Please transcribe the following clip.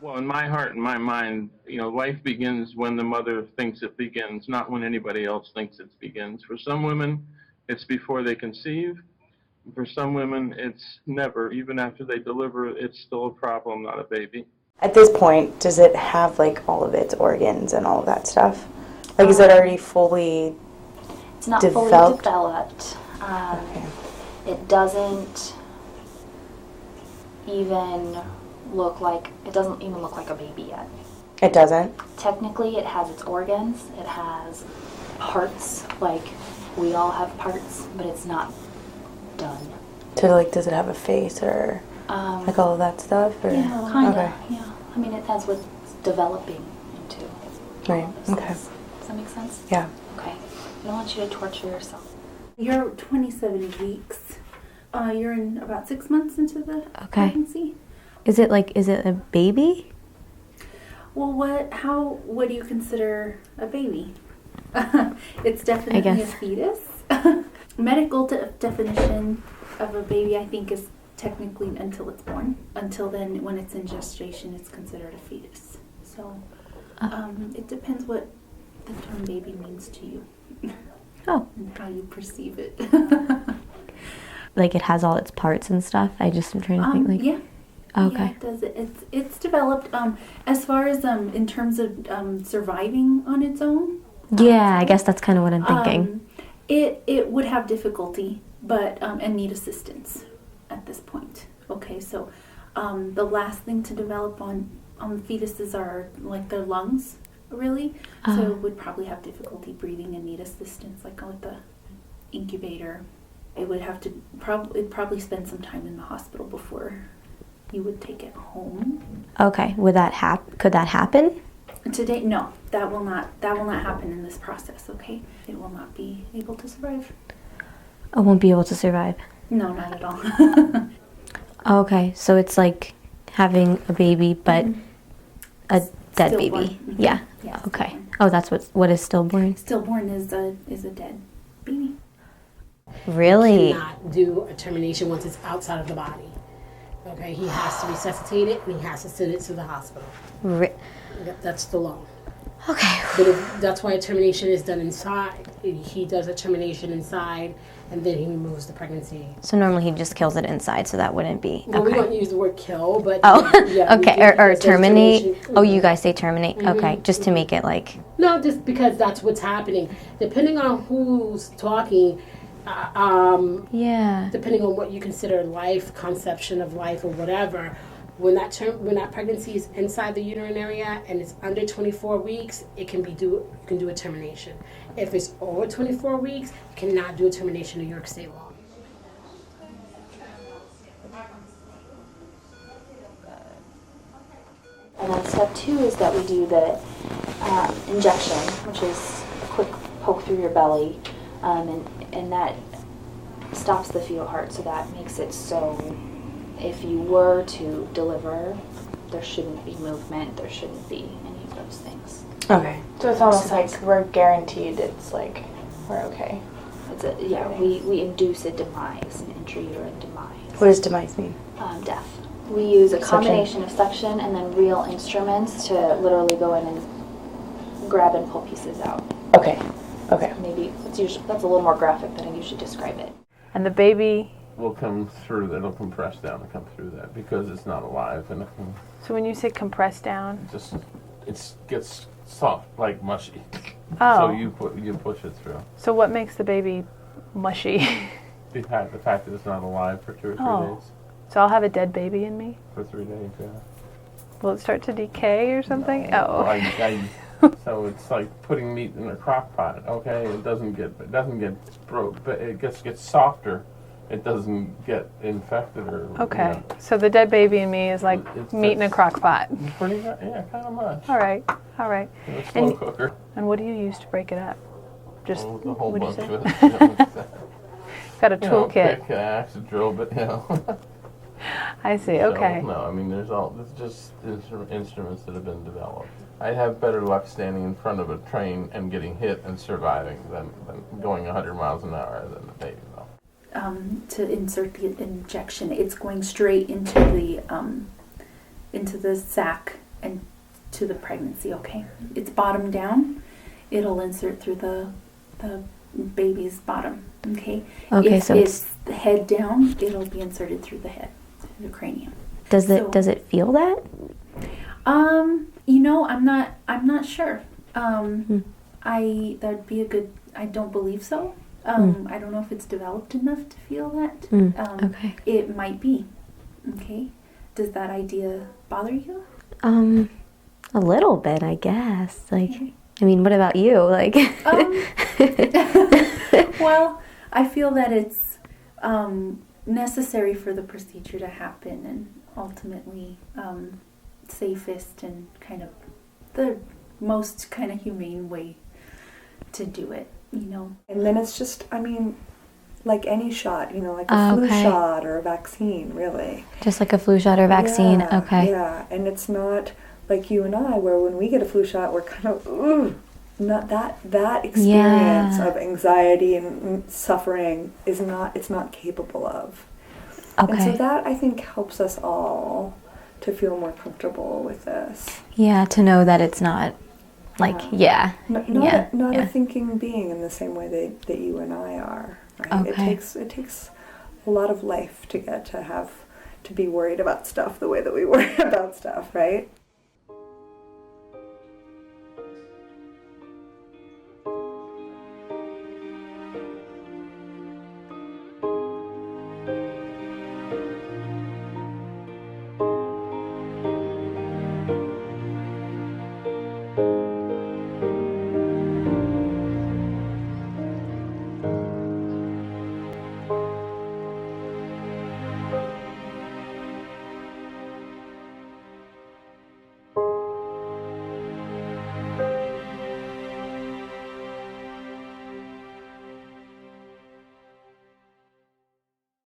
Well, in my heart and my mind, life begins when the mother thinks it begins, not when anybody else thinks it begins. For some women, it's before they conceive. For some women, it's never. Even after they deliver, it's still a problem, not a baby. At this point, does it have like all of its organs and all of that stuff? Like, is it already fully It's not developed? fully developed. Okay. It doesn't even it doesn't even look like a baby yet. It doesn't? Technically, it has its organs, it has parts, like we all have parts, but it's not done. So, like, does it have a face or like all of that stuff? Or? Yeah, kind of. Okay. Yeah. I mean, it has what's developing into. Right. Okay. Does that make sense? Yeah. Okay. I don't want you to torture yourself. You're 27 weeks. You're in about 6 months into the pregnancy. Is it a baby? Well, what do you consider a baby? It's definitely a fetus. Medical definition of a baby, I think, is technically until it's born. Until then, when it's in gestation, it's considered a fetus. So it depends what the term baby means to you. Oh. And how you perceive it. Like it has all its parts and stuff? I just am trying to think Yeah. Okay. Yeah, it does. It's developed as far as in terms of surviving on its own. Yeah, I guess that's kind of what I'm thinking. It would have difficulty, but and need assistance at this point. Okay, so the last thing to develop on fetuses are like their lungs, really. So it would probably have difficulty breathing and need assistance, like with the incubator. It would have to probably spend some time in the hospital before you would take it home. Okay. Could that happen? Today, no, that will not happen in this process. Okay, it will not be able to survive. I won't be able to survive. No, not at all. Okay, so it's like having a baby, but a dead Stillborn. baby. Yeah. Yeah, Okay. stillborn. Oh, that's what is stillborn? Stillborn is a dead baby. Really? Cannot do a termination once it's outside of the body. Okay, he has to resuscitate it and he has to send it to the hospital. That's the law. Okay. But that's why a termination is done inside. He does a termination inside and then he removes the pregnancy. So normally he just kills it inside, so that wouldn't be. Well, okay. we don't use the word kill, but yeah, okay, or terminate. termination. Oh, you guys say terminate. Okay, just to make it like. No, just because that's what's happening. Depending on who's talking, Yeah. depending on what you consider life, conception of life, or whatever, when that pregnancy is inside the uterine area and it's under 24 weeks, you can do a termination. If it's over 24 weeks, you cannot do a termination in New York State law. And then step 2 is that we do the injection, which is a quick poke through your belly, and that stops the fetal heart, so that makes it so if you were to deliver, there shouldn't be movement, there shouldn't be any of those things. Okay. So it's almost like we're guaranteed it's like we're okay. We induce a demise, an intrauterine demise. What does demise mean? Death. We use a Suction. combination of suction and then real instruments to literally go in and grab and pull pieces out. Okay. Okay. Maybe that's a little more graphic than I usually describe it. And the baby will come through, it'll compress down and come through that because it's not alive. And So when you say compress down, it gets soft, like mushy. Oh. So you push it through. so what makes the baby mushy? The fact that it's not alive for 2 or 3 Oh. days. So I'll have a dead baby in me? For 3 days, yeah. Will it start to decay or something? No, Oh. so it's like putting meat in a crock pot. Okay, it doesn't get broke, but it gets softer. It doesn't get infected or. Okay. So the dead baby in me is like It's meat in a crock pot. Pretty much, yeah, kind of much. All right. All right. In a slow cooker. And what do you use to break it up? Just With a whole what'd bunch you of say? it. Got a toolkit. Pick, axe, drill bit, I see. So, Okay. no, I mean, there's just instruments that have been developed. I'd have better luck standing in front of a train and getting hit and surviving than going 100 miles an hour than the baby, though. To insert the injection, it's going straight into the sac and to the pregnancy. Okay, it's bottom down. It'll insert through the baby's bottom. Okay. Okay, If so it's the head down, it'll be inserted through the head, through the cranium. does so- it feel that? You know, I'm not sure. That'd be a good. I don't believe so. I don't know if it's developed enough to feel that. Okay. It might be. Okay. Does that idea bother you? A little bit, I guess. Like, I mean, what about you? Like, Well, I feel that it's necessary for the procedure to happen, and ultimately safest and kind of the most kind of humane way to do it. You know. And then it's just, I mean, like any shot, like a flu Okay. shot or a vaccine, really. just like a flu shot or vaccine. Yeah, Okay. Yeah, and it's not like you and I, where when we get a flu shot, we're kind of, ooh, not that experience Yeah. of anxiety and suffering is not, it's not capable of. And so Okay. that, I think, helps us all to feel more comfortable with this. Yeah, to know that it's not like, yeah. Not Yeah, a yeah. thinking being in the same way that you and I are. Right? Okay. It takes a lot of life to get to be worried about stuff the way that we worry about stuff, right?